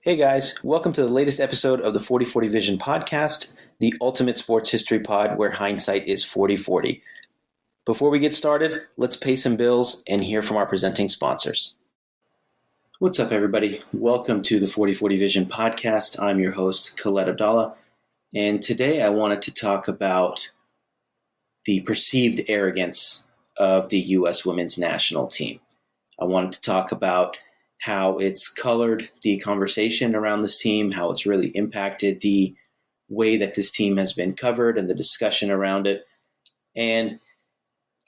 Hey guys, welcome to the latest episode of the 4040 Vision podcast, the ultimate sports history pod where hindsight is 40/40. Before we get started, let's pay some bills and hear from our presenting sponsors. What's up, everybody? Welcome to the 4040 Vision podcast. I'm your host, Khaled Abdallah, and today I wanted to talk about the perceived arrogance of the U.S. women's national team. I wanted to talk about how it's colored the conversation around this team, how it's really impacted the way that this team has been covered and the discussion around it. And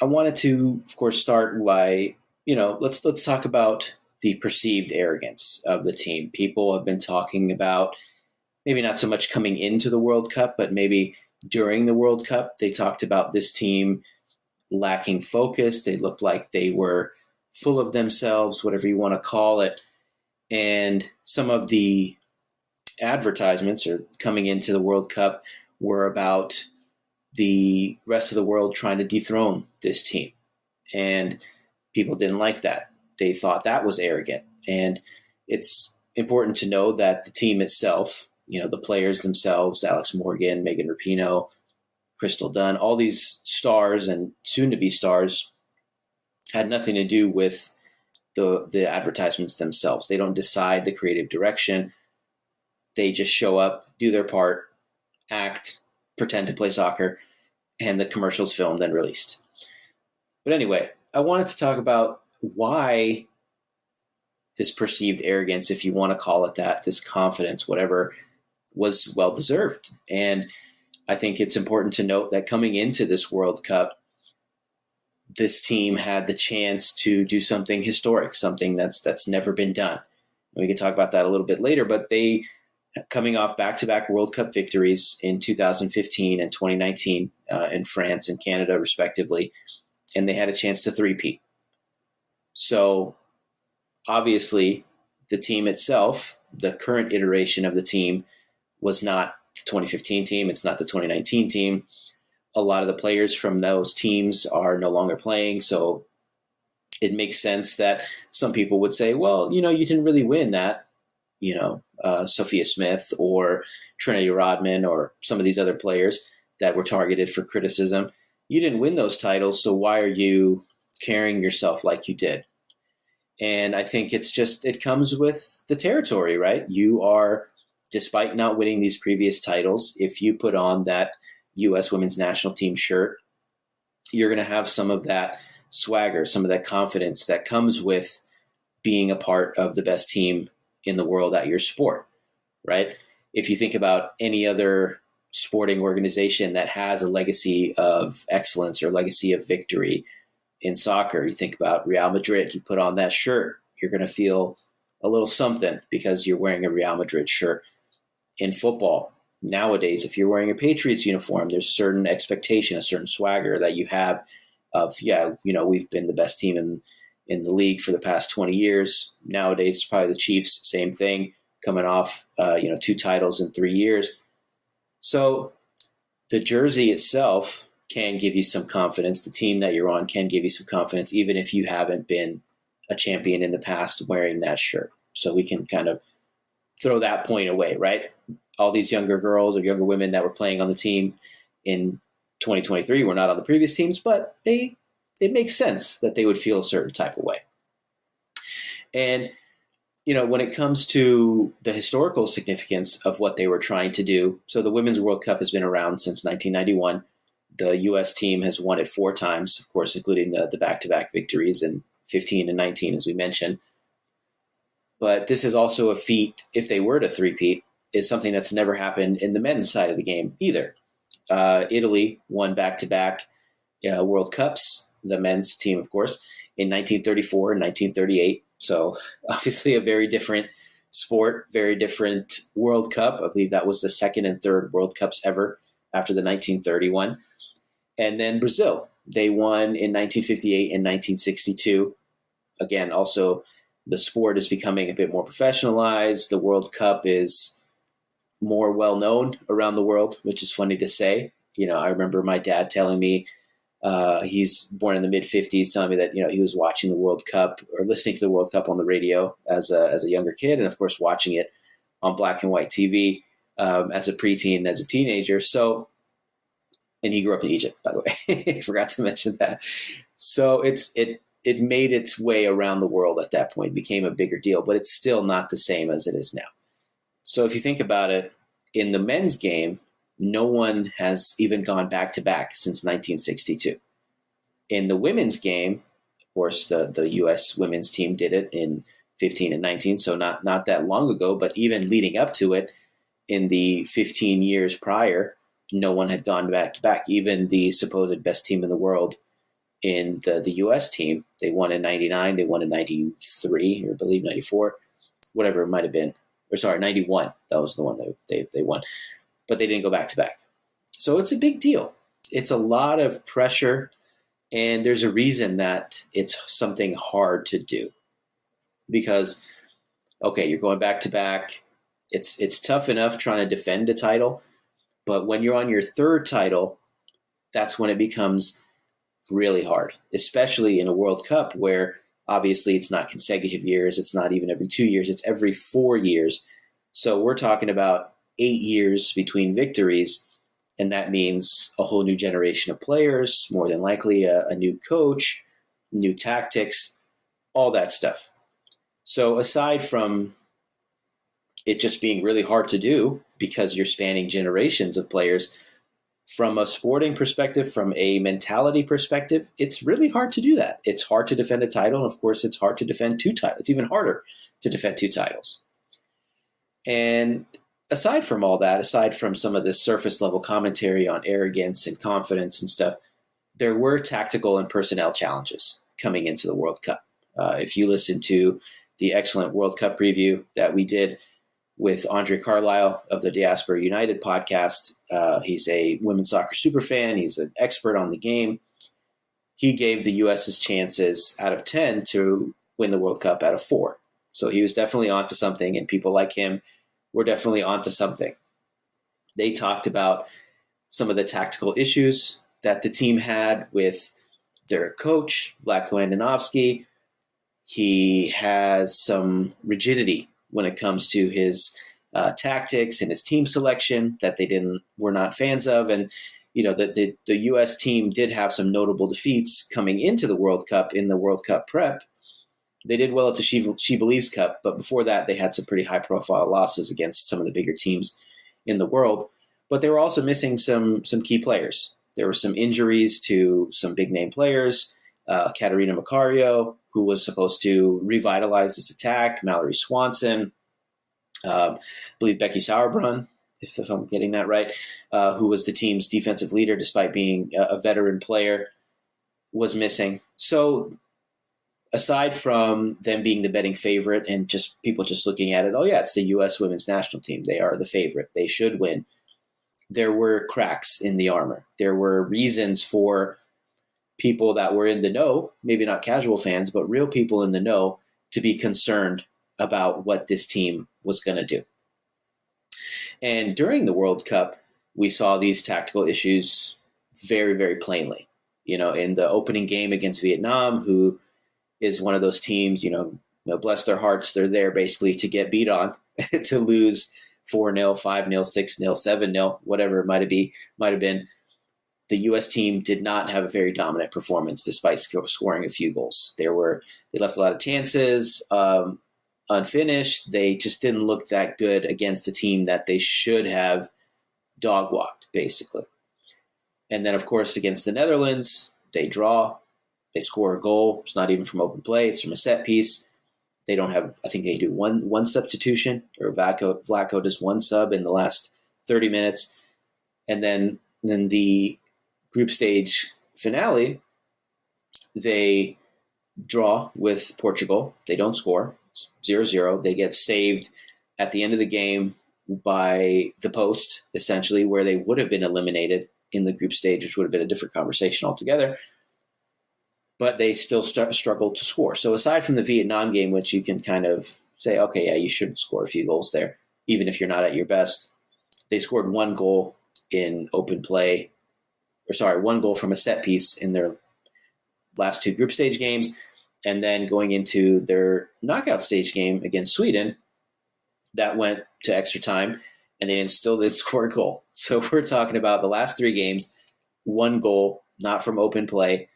I wanted to, of course, start by, let's talk about the perceived arrogance of the team. People have been talking about maybe not so much coming into the World Cup, but maybe during the World Cup, they talked about this team lacking focus. They looked like they were full of themselves, whatever you want to call it. And some of the advertisements or coming into the World Cup were about the rest of the world trying to dethrone this team. And people didn't like that. They thought that was arrogant. And it's important to know that the team itself, the players themselves, Alex Morgan, Megan Rapinoe, Crystal Dunn, all these stars and soon-to-be stars had nothing to do with the advertisements themselves. They don't decide the creative direction. They just show up, do their part, act, pretend to play soccer, and the commercial's filmed and released. But anyway, I wanted to talk about why this perceived arrogance, if you want to call it that, this confidence, whatever, was well-deserved. And I think it's important to note that coming into this World Cup, this team had the chance to do something historic, something that's never been done. We can talk about that a little bit later, but they, coming off back-to-back World Cup victories in 2015 and 2019 in France and Canada, respectively, and they had a chance to three-peat. So obviously, the team itself, the current iteration of the team, was not the 2015 team. It's not the 2019 team. A lot of the players from those teams are no longer playing, so it makes sense that some people would say, well, you didn't really win that, Sophia Smith or Trinity Rodman or some of these other players that were targeted for criticism. You didn't win those titles, so why are you carrying yourself like you did? And I think it comes with the territory, right? You are, despite not winning these previous titles, if you put on that U.S. women's national team shirt, you're going to have some of that swagger, some of that confidence that comes with being a part of the best team in the world at your sport, right? If you think about any other sporting organization that has a legacy of excellence or legacy of victory in soccer, you think about Real Madrid, you put on that shirt, you're going to feel a little something because you're wearing a Real Madrid shirt. In football, nowadays, if you're wearing a Patriots uniform, there's a certain expectation, a certain swagger that you have of, we've been the best team in the league for the past 20 years. Nowadays, it's probably the Chiefs, same thing, coming off, 2 titles in 3 years. So the jersey itself can give you some confidence. The team that you're on can give you some confidence, even if you haven't been a champion in the past wearing that shirt. So we can kind of throw that point away, right? All these younger girls or younger women that were playing on the team in 2023 were not on the previous teams, but it makes sense that they would feel a certain type of way. And, when it comes to the historical significance of what they were trying to do, so the Women's World Cup has been around since 1991. The U.S. team has won it 4 times, of course, including the back-to-back victories in 15 and 19, as we mentioned. But this is also a feat, if they were to three-peat, is something that's never happened in the men's side of the game either. Italy won back-to-back World Cups, the men's team, of course, in 1934 and 1938. So obviously a very different sport, very different World Cup. I believe that was the second and third World Cups ever after the 1931. And then Brazil, they won in 1958 and 1962. Again, also the sport is becoming a bit more professionalized. The World Cup is more well-known around the world, which is funny to say. I remember my dad telling me He's born in the mid-50s, telling me that, he was watching the World Cup or listening to the World Cup on the radio as a younger kid, and of course watching it on black and white TV as a preteen and as a teenager. So, and he grew up in Egypt, by the way. I forgot to mention that. So it made its way around the world at that point, became a bigger deal, but it's still not the same as it is now. So if you think about it, in the men's game, no one has even gone back to back since 1962. In the women's game, of course, the U.S. women's team did it in 15 and 19, so not that long ago, but even leading up to it, in the 15 years prior, no one had gone back to back. Even the supposed best team in the world in the U.S. team, they won in 99, they won in 93, or I believe 94, whatever it might have been. Or sorry, 91. That was the one that they won. But they didn't go back to back. So it's a big deal. It's a lot of pressure, and there's a reason that it's something hard to do. Because, okay, you're going back to back. It's tough enough trying to defend a title, but when you're on your third title, that's when it becomes really hard, especially in a World Cup where obviously it's not consecutive years. It's not even every 2 years. It's every 4 years. So we're talking about 8 years between victories, and that means a whole new generation of players, more than likely a new coach, new tactics, all that stuff. So aside from it just being really hard to do because you're spanning generations of players, from a sporting perspective, from a mentality perspective, it's really hard to do that. It's hard to defend a title, and of course it's hard to defend two titles. It's even harder to defend two titles. And aside from all that, aside from some of this surface level commentary on arrogance and confidence and stuff, there were tactical and personnel challenges coming into the World Cup. If you listen to the excellent World Cup preview that we did with Andre Carlisle of the Diaspora United podcast, he's a women's soccer superfan. He's an expert on the game. He gave the U.S.'s chances out of 10 to win the World Cup out of 4. So he was definitely onto something, and people like him were definitely onto something. They talked about some of the tactical issues that the team had with their coach, Vlatko Andonovski. He has some rigidity when it comes to his tactics and his team selection that were not fans of. And, you know, the U.S. team did have some notable defeats coming into the World Cup in the World Cup prep. They did well at the She Believes Cup, but before that, they had some pretty high-profile losses against some of the bigger teams in the world. But they were also missing some key players. There were some injuries to some big-name players, Katerina Macario, who was supposed to revitalize this attack, Mallory Swanson, I believe Becky Sauerbrunn, if I'm getting that right, who was the team's defensive leader despite being a veteran player, was missing. So aside from them being the betting favorite and just people just looking at it, oh yeah, it's the U.S. women's national team. They are the favorite. They should win. There were cracks in the armor. There were reasons for people that were in the know, maybe not casual fans, but real people in the know, to be concerned about what this team was going to do. And during the World Cup, we saw these tactical issues very, very plainly. You know, in the opening game against Vietnam, who is one of those teams, you know, bless their hearts, they're there basically to get beat on, to lose 4-0, 5-0, 6-0, 7-0, whatever it might have been. The U.S. team did not have a very dominant performance despite scoring a few goals. They left a lot of chances unfinished. They just didn't look that good against a team that they should have dog-walked, basically. And then, of course, against the Netherlands, they draw. They score a goal. It's not even from open play. It's from a set piece. They don't have, I think they do one substitution, or Vlatko does one sub in the last 30 minutes. And then the group stage finale, they draw with Portugal. They don't score. It's 0-0. They get saved at the end of the game by the post, essentially, where they would have been eliminated in the group stage, which would have been a different conversation altogether. But they still struggled to score. So aside from the Vietnam game, which you can kind of say, okay, yeah, you should score a few goals there, even if you're not at your best, they scored one goal in open play, one goal from a set piece in their last two group stage games. And then going into their knockout stage game against Sweden, that went to extra time, and they still did score a goal. So we're talking about the last 3 games, 1 goal, not from open play,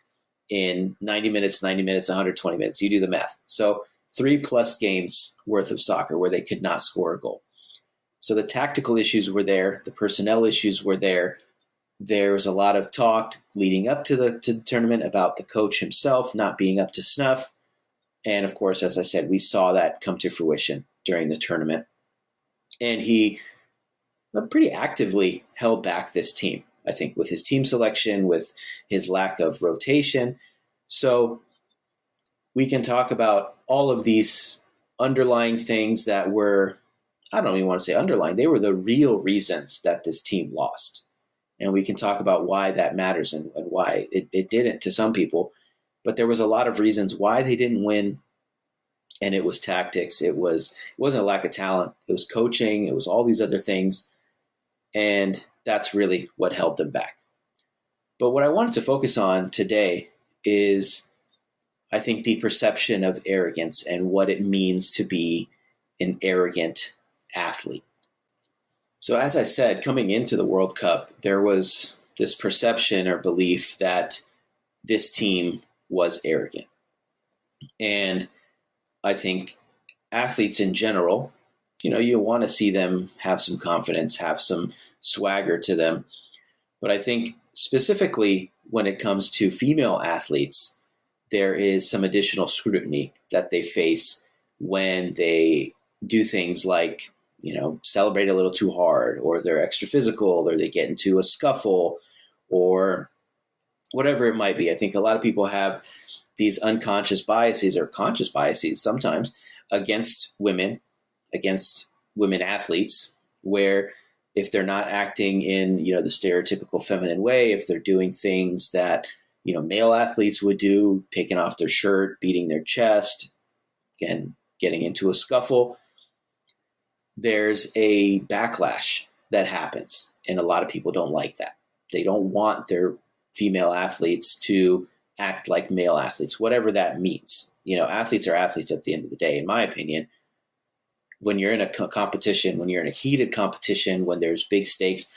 in 90 minutes, 120 minutes. You do the math. So 3+ games worth of soccer where they could not score a goal. So the tactical issues were there. The personnel issues were there. There was a lot of talk leading up to the tournament about the coach himself not being up to snuff. And of course, as I said, we saw that come to fruition during the tournament. And he pretty actively held back this team, I think, with his team selection, with his lack of rotation. So we can talk about all of these underlying things that were, I don't even want to say underlying, they were the real reasons that this team lost. And we can talk about why that matters and why it didn't to some people. But there was a lot of reasons why they didn't win. And it was tactics. It wasn't a lack of talent. It was coaching. It was all these other things. And that's really what held them back. But what I wanted to focus on today is, I think, the perception of arrogance and what it means to be an arrogant athlete. So as I said, coming into the World Cup, there was this perception or belief that this team was arrogant. And I think athletes in general, you want to see them have some confidence, have some swagger to them. But I think specifically when it comes to female athletes, there is some additional scrutiny that they face when they do things like, celebrate a little too hard, or they're extra physical, or they get into a scuffle, or whatever it might be. I think a lot of people have these unconscious biases or conscious biases sometimes against women athletes, where if they're not acting in, the stereotypical feminine way, if they're doing things that, male athletes would do, taking off their shirt, beating their chest, again, getting into a scuffle, there's a backlash that happens. And a lot of people don't like that. They don't want their female athletes to act like male athletes, whatever that means. Athletes are athletes at the end of the day, in my opinion. When you're in a competition, when you're in a heated competition, when there's big stakes,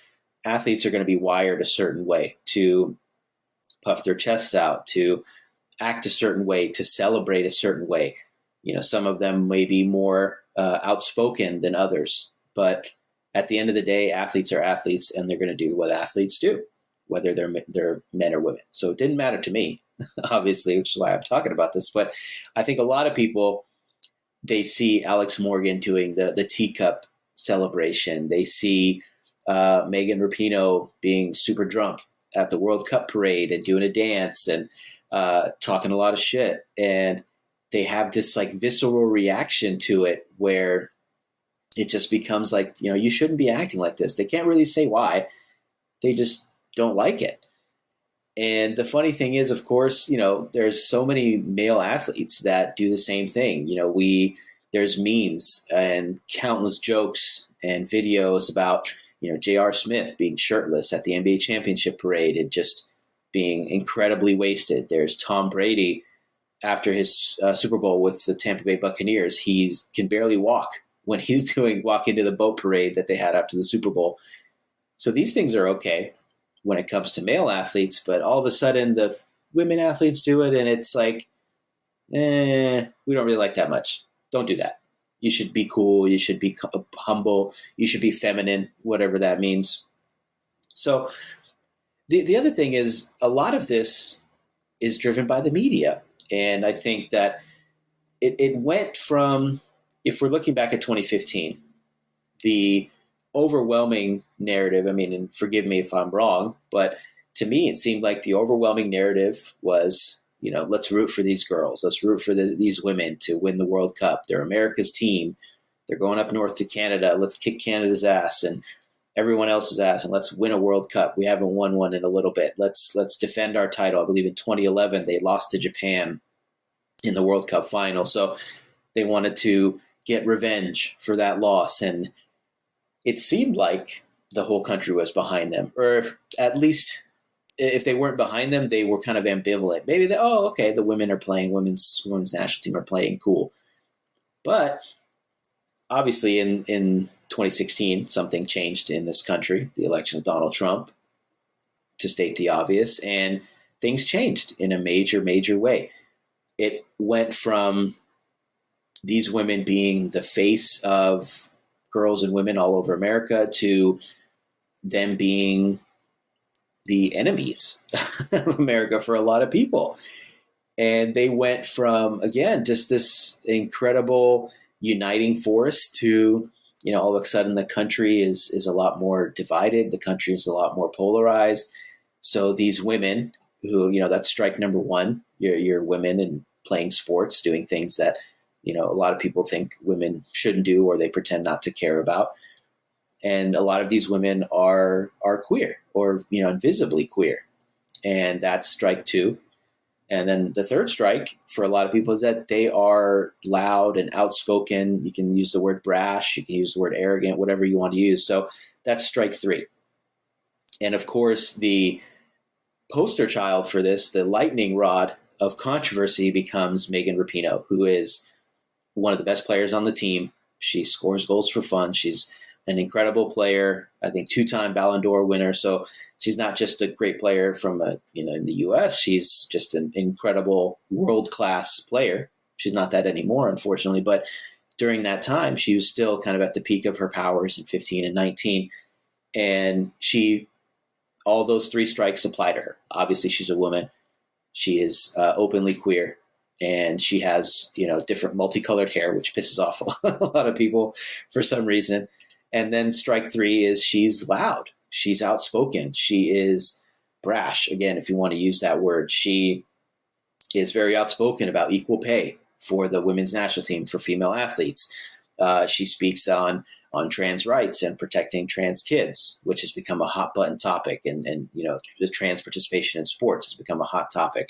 athletes are going to be wired a certain way, to puff their chests out, to act a certain way, to celebrate a certain way. Some of them may be more outspoken than others, but at the end of the day, athletes are athletes, and they're going to do what athletes do, whether they're men or women. So it didn't matter to me, obviously, which is why I'm talking about this. But I think a lot of people, they see Alex Morgan doing the teacup celebration. They see Megan Rapinoe being super drunk at the World Cup parade and doing a dance and talking a lot of shit. And they have this like visceral reaction to it where it just becomes like, you shouldn't be acting like this. They can't really say why. They just don't like it. And the funny thing is, of course, there's so many male athletes that do the same thing. There's memes and countless jokes and videos about, J.R. Smith being shirtless at the NBA championship parade and just being incredibly wasted. There's Tom Brady after his Super Bowl with the Tampa Bay Buccaneers. He can barely walk when he's walk into the boat parade that they had after the Super Bowl. So these things are okay when it comes to male athletes, but all of a sudden the women athletes do it, and it's like, we don't really like that much. Don't do that. You should be cool. You should be humble. You should be feminine, whatever that means. So the other thing is, a lot of this is driven by the media. And I think that it went from, if we're looking back at 2015, the overwhelming narrative, and forgive me if I'm wrong, but to me, it seemed like the overwhelming narrative was, let's root for these girls. Let's root for these women to win the World Cup. They're America's team. They're going up north to Canada. Let's kick Canada's ass and everyone else's ass, and let's win a World Cup. We haven't won one in a little bit. Let's defend our title. I believe in 2011, they lost to Japan in the World Cup final. So they wanted to get revenge for that loss. And it seemed like the whole country was behind them, or at least if they weren't behind them, they were kind of ambivalent. Maybe the women are playing, women's national team are playing, cool. But obviously in 2016, something changed in this country, the election of Donald Trump, to state the obvious, and things changed in a major, major way. It went from these women being the face of girls and women all over America to them being the enemies of America for a lot of people. And they went from, again, just this incredible uniting force to, all of a sudden the country is a lot more divided. The country is a lot more polarized. So these women who, that's strike number one, you're women and playing sports, doing things that, a lot of people think women shouldn't do or they pretend not to care about. And a lot of these women are queer or, invisibly queer. And that's strike two. And then the third strike for a lot of people is that they are loud and outspoken. You can use the word brash, you can use the word arrogant, whatever you want to use. So that's strike three. And of course, the poster child for this, the lightning rod of controversy, becomes Megan Rapinoe, who is one of the best players on the team. She scores goals for fun. She's an incredible player, I think 2-time Ballon d'Or winner. So she's not just a great player from in the US, she's just an incredible world-class player. She's not that anymore, unfortunately, but during that time, she was still kind of at the peak of her powers in 15 and 19. And all those three strikes apply to her. Obviously, she's a woman. She is openly queer. And she has, different multicolored hair, which pisses off a lot of people for some reason. And then strike three is she's loud. She's outspoken. She is brash. Again, if you want to use that word, she is very outspoken about equal pay for the women's national team for female athletes. She speaks on trans rights and protecting trans kids, which has become a hot button topic. And the trans participation in sports has become a hot topic.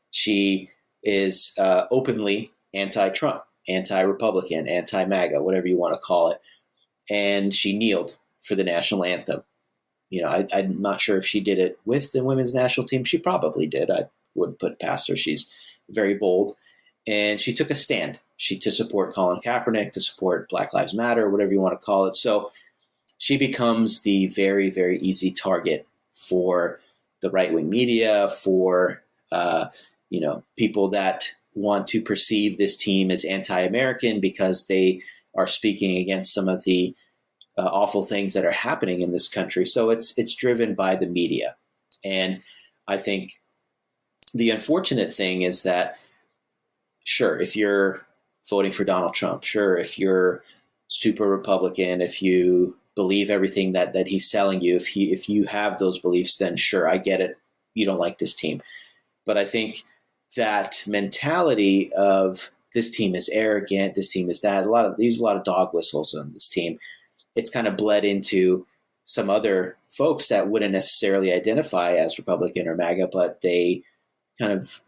She is openly anti-Trump, anti-Republican, anti-MAGA, whatever you want to call it. And she kneeled for the national anthem. I'm not sure if she did it with the women's national team. She probably did. I wouldn't put it past her. She's very bold. And she took a stand. To support Colin Kaepernick, to support Black Lives Matter, whatever you want to call it. So she becomes the very, very easy target for the right-wing media, for people that want to perceive this team as anti-American because they are speaking against some of the awful things that are happening in this country. So it's driven by the media. And I think the unfortunate thing is that, sure, if you're voting for Donald Trump, sure, if you're super Republican, if you believe everything that he's selling you, if you have those beliefs, then sure, I get it. You don't like this team. But I think that mentality of this team is arrogant, this team is that, a lot of dog whistles on this team. It's kind of bled into some other folks that wouldn't necessarily identify as Republican or MAGA, but they kind of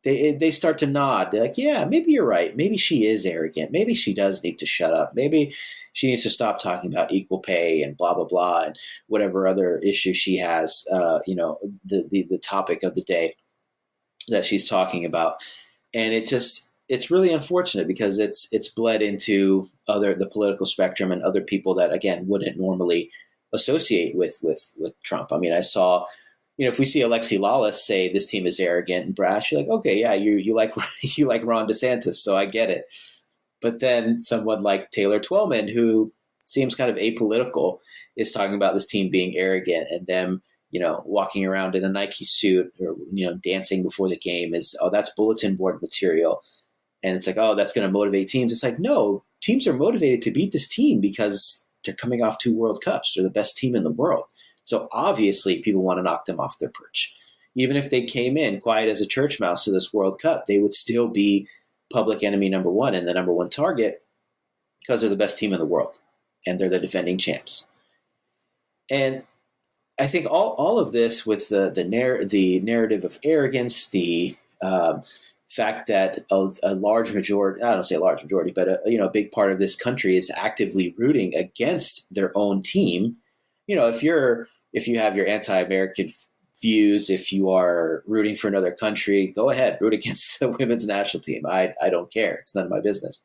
they start to nod. They're like, yeah, maybe you're right. Maybe she is arrogant. Maybe she does need to shut up. Maybe she needs to stop talking about equal pay and blah, blah, blah, and whatever other issue she has, the topic of the day that she's talking about. And it's really unfortunate because it's bled into the political spectrum and other people that, again, wouldn't normally associate with Trump. I mean, I saw, if we see Alexi Lawless say this team is arrogant and brash, you're like, okay, yeah, you like you like Ron DeSantis, so I get it. But then someone like Taylor Twellman, who seems kind of apolitical, is talking about this team being arrogant and them, walking around in a Nike suit or, dancing before the game that's bulletin board material. And it's like, oh, that's going to motivate teams. It's like, no, teams are motivated to beat this team because they're coming off 2 World Cups. They're the best team in the world. So obviously people want to knock them off their perch. Even if they came in quiet as a church mouse to this World Cup, they would still be public enemy number one and the number one target because they're the best team in the world and they're the defending champs. And I think all of this with the narrative of arrogance, the fact that a large majority, I don't say a large majority, but a big part of this country is actively rooting against their own team. If you have your anti-American views, if you are rooting for another country, go ahead, root against the women's national team. I don't care. It's none of my business.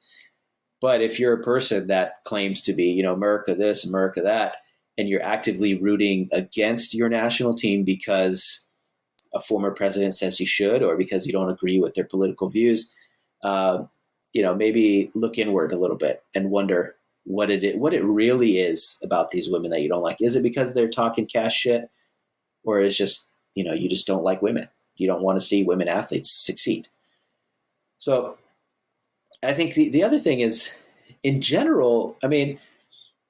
But if you're a person that claims to be, America this, America that, and you're actively rooting against your national team because a former president says you should, or because you don't agree with their political views, maybe look inward a little bit and wonder what it really is about these women that you don't like. Is it because they're talking cash shit, or is just, you just don't like women? You don't want to see women athletes succeed. So I think the other thing is, in general, I mean,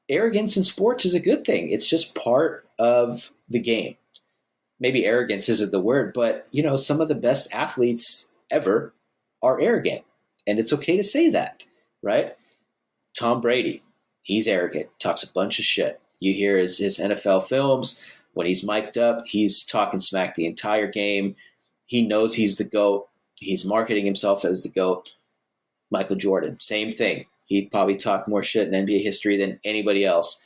arrogance in sports is a good thing. It's just part of the game. Maybe arrogance isn't the word, but, some of the best athletes ever are arrogant. And it's okay to say that, right? Tom Brady, he's arrogant, talks a bunch of shit. You hear his NFL films. When he's mic'd up, he's talking smack the entire game. He knows he's the GOAT. He's marketing himself as the GOAT. Michael Jordan, same thing. He'd probably talk more shit in NBA history than anybody else.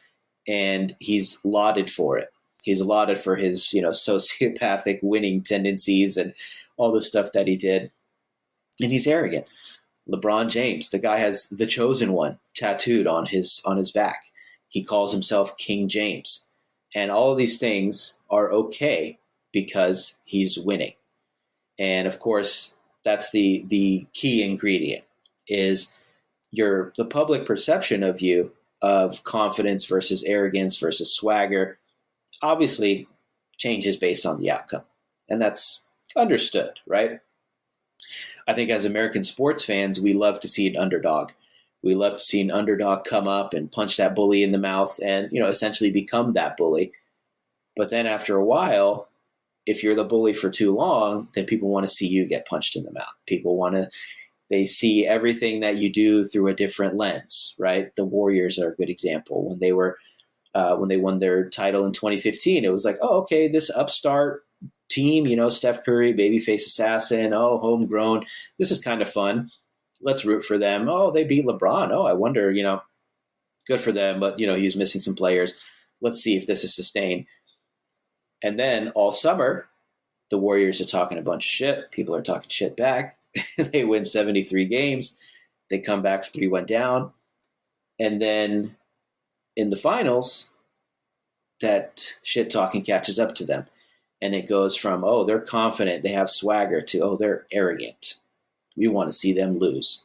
And he's lauded for it. He's lauded for his, sociopathic winning tendencies and all the stuff that he did. And he's arrogant. LeBron James, the guy has the chosen one tattooed on his back. He calls himself King James. And all of these things are okay because he's winning. And of course, that's the key ingredient, is the public perception of you, of confidence versus arrogance versus swagger, obviously changes based on the outcome. And that's understood, right? I think as American sports fans, we love to see an underdog. We love to see an underdog come up and punch that bully in the mouth and, essentially become that bully. But then after a while, if you're the bully for too long, then people want to see you get punched in the mouth. They see everything that you do through a different lens, right? The Warriors are a good example. When they won their title in 2015, it was like, oh, okay, this upstart team, Steph Curry, babyface assassin, homegrown. This is kind of fun. Let's root for them. Oh, they beat LeBron. Oh, I wonder, good for them. But, he's missing some players. Let's see if this is sustained. And then all summer, the Warriors are talking a bunch of shit. People are talking shit back. They win 73 games. They come back 3-1 down. And then in the finals, that shit talking catches up to them. And it goes from, oh, they're confident, they have swagger, to, oh, they're arrogant. We want to see them lose.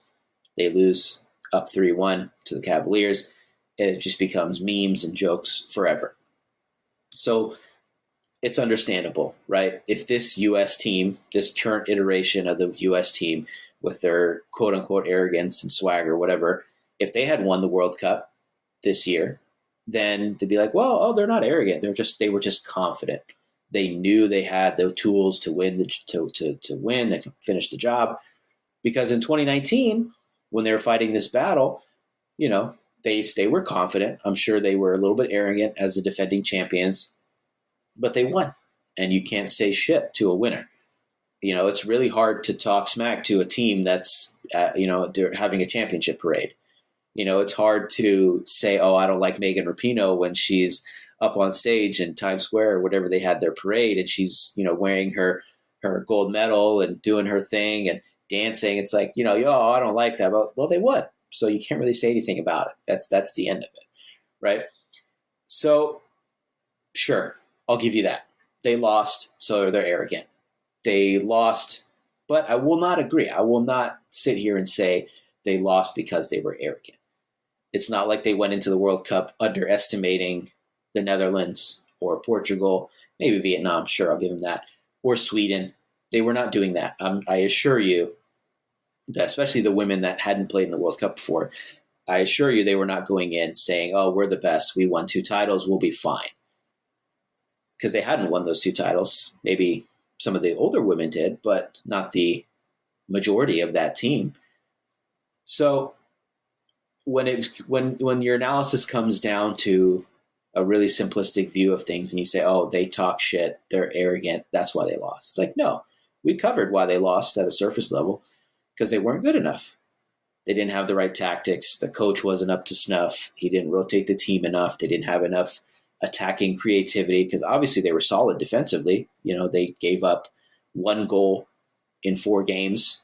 They lose up 3-1 to the Cavaliers, and it just becomes memes and jokes forever. So it's understandable, right? If this U.S. team, this current iteration of the U.S. team with their quote-unquote arrogance and swagger, whatever, if they had won the World Cup this year, then they'd be like, well, oh, they're not arrogant. They were just confident. They knew they had the tools to win, to win, they could finish the job. Because in 2019, when they were fighting this battle, they were confident. I'm sure they were a little bit arrogant as the defending champions, but they won. And you can't say shit to a winner. It's really hard to talk smack to a team that's, they're having a championship parade. It's hard to say, oh, I don't like Megan Rapinoe when she's up on stage in Times Square or whatever they had their parade, and she's, wearing her gold medal and doing her thing and dancing. It's like, yo, I don't like that. But, well, they won. So you can't really say anything about it. That's the end of it, right? So, sure, I'll give you that. They lost, so they're arrogant. They lost, but I will not agree. I will not sit here and say they lost because they were arrogant. It's not like they went into the World Cup underestimating the Netherlands or Portugal, maybe Vietnam, sure, I'll give them that, or Sweden. They were not doing that. I assure you that, especially the women that hadn't played in the World Cup before, I assure you they were not going in saying, oh, we're the best. We won 2 titles. We'll be fine. Because they hadn't won those 2 titles. Maybe some of the older women did, but not the majority of that team. So when your analysis comes down to a really simplistic view of things and you say, oh, they talk shit, they're arrogant, that's why they lost. It's like, no, we covered why they lost at a surface level, because they weren't good enough. They didn't have the right tactics. The coach wasn't up to snuff. He didn't rotate the team enough. They didn't have enough attacking creativity, because obviously they were solid defensively. They gave up 1 goal in 4 games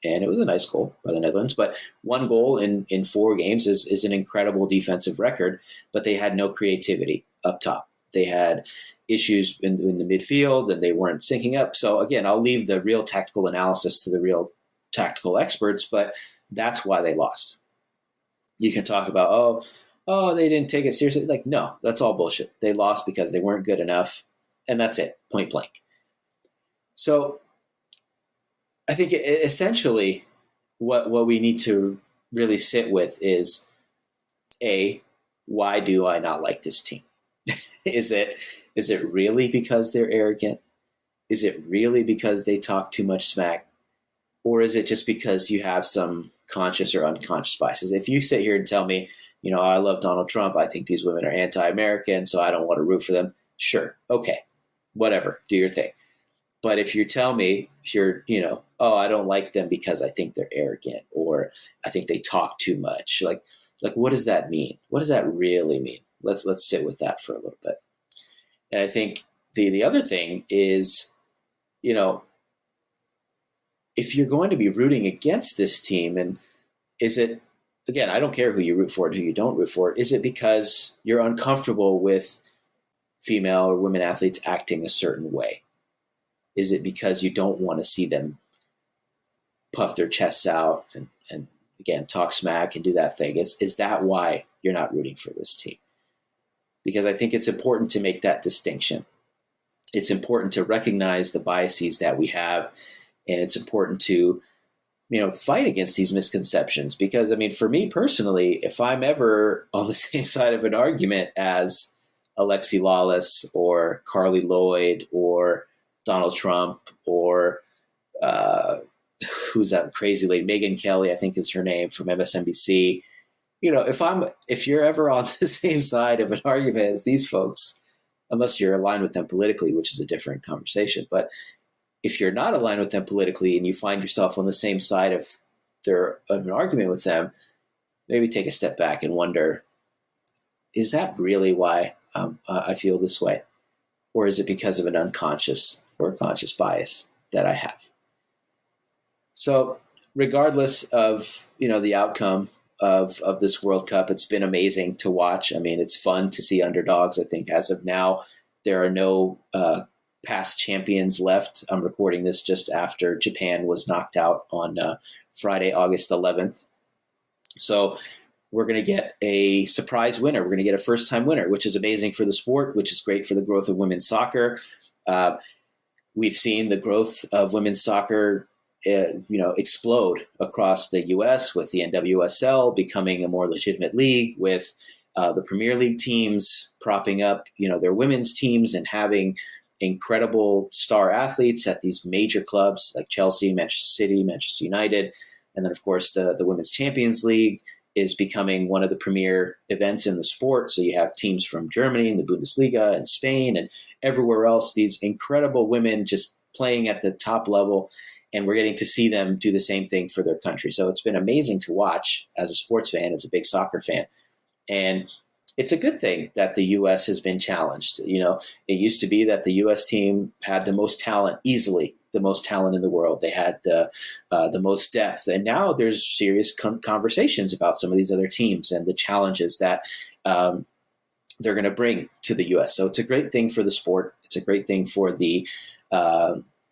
and it was a nice goal by the Netherlands. But 1 goal in 4 games is an incredible defensive record, but they had no creativity up top. They had issues in the midfield, and they weren't syncing up. So again, I'll leave the real tactical analysis to the real tactical experts, but that's why they lost. You can talk about, oh, they didn't take it seriously. Like, no, that's all bullshit. They lost because they weren't good enough, and that's it, point blank. So I think essentially what we need to really sit with is, A, why do I not like this team? Is it really because they're arrogant? Is it really because they talk too much smack? Or is it just because you have some conscious or unconscious biases? If you sit here and tell me, I love Donald Trump, I think these women are anti-American, so I don't want to root for them. Sure. Okay. Whatever. Do your thing. But if you tell me, I don't like them because I think they're arrogant, or I think they talk too much, like what does that mean? What does that really mean? Let's sit with that for a little bit. And I think the other thing is, if you're going to be rooting against this team, and is it, again, I don't care who you root for and who you don't root for, is it because you're uncomfortable with female or women athletes acting a certain way? Is it because you don't want to see them puff their chests out and again, talk smack and do that thing? Is that why you're not rooting for this team? Because I think it's important to make that distinction. It's important to recognize the biases that we have, and it's important to, fight against these misconceptions. Because, for me personally, if I'm ever on the same side of an argument as Alexi Lawless or Carly Lloyd or Donald Trump or who's that crazy lady, Megyn Kelly, I think is her name, from MSNBC. If you're ever on the same side of an argument as these folks, unless you're aligned with them politically, which is a different conversation, but if you're not aligned with them politically and you find yourself on the same side of an argument with them, maybe take a step back and wonder, is that really why I feel this way? Or is it because of an unconscious or conscious bias that I have? So regardless of, the outcome of this World Cup, it's been amazing to watch. It's fun to see underdogs. I think as of now, there are no past champions left. I'm recording this just after Japan was knocked out on Friday, August 11th. So we're going to get a surprise winner. We're going to get a first-time winner, which is amazing for the sport, which is great for the growth of women's soccer. We've seen the growth of women's soccer explode across the U.S. with the NWSL becoming a more legitimate league, with the Premier League teams propping up, their women's teams and having incredible star athletes at these major clubs like Chelsea, Manchester City, Manchester United. And then, of course, the Women's Champions League is becoming one of the premier events in the sport. So you have teams from Germany and the Bundesliga and Spain and everywhere else, these incredible women just playing at the top level. And we're getting to see them do the same thing for their country. So it's been amazing to watch as a sports fan, as a big soccer fan. And it's a good thing that the U.S. has been challenged. It used to be that the U.S. team had the most talent, easily the most talent in the world. They had the most depth. And now there's serious conversations about some of these other teams and the challenges that they're going to bring to the U.S. So it's a great thing for the sport. It's a great thing for the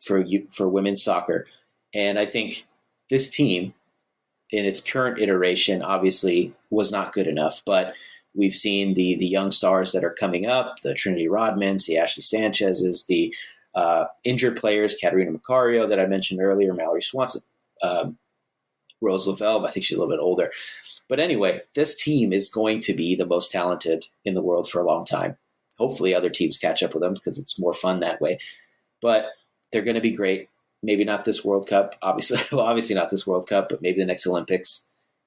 for women's soccer. And I think this team in its current iteration obviously was not good enough, but we've seen the young stars that are coming up, the Trinity Rodmans, the Ashley Sanchez's, the injured players, Katerina Macario that I mentioned earlier, Mallory Swanson, Rose Lavelle, I think she's a little bit older. But anyway, this team is going to be the most talented in the world for a long time. Hopefully other teams catch up with them because it's more fun that way. But they're going to be great. Maybe not this World Cup, obviously not this World Cup, but maybe the next Olympics,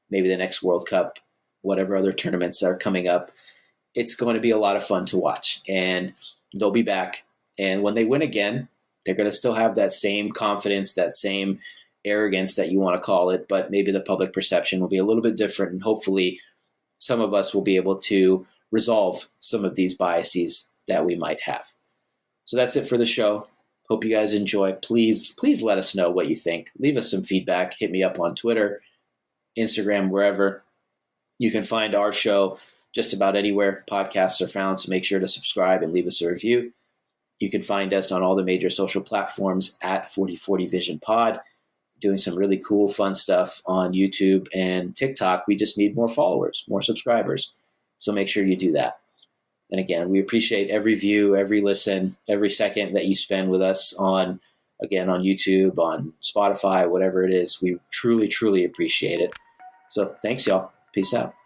maybe the next World Cup, whatever other tournaments are coming up. It's going to be a lot of fun to watch, and they'll be back. And when they win again, they're going to still have that same confidence, that same arrogance that you want to call it, but maybe the public perception will be a little bit different. And hopefully some of us will be able to resolve some of these biases that we might have. So that's it for the show. Hope you guys enjoy. Please let us know what you think. Leave us some feedback. Hit me up on Twitter, Instagram, wherever. You can find our show just about anywhere podcasts are found, so make sure to subscribe and leave us a review. You can find us on all the major social platforms at 4040 Vision Pod, doing some really cool, fun stuff on YouTube and TikTok. We just need more followers, more subscribers. So make sure you do that. And again, we appreciate every view, every listen, every second that you spend with us on YouTube, on Spotify, whatever it is. We truly, truly appreciate it. So thanks, y'all. Peace out.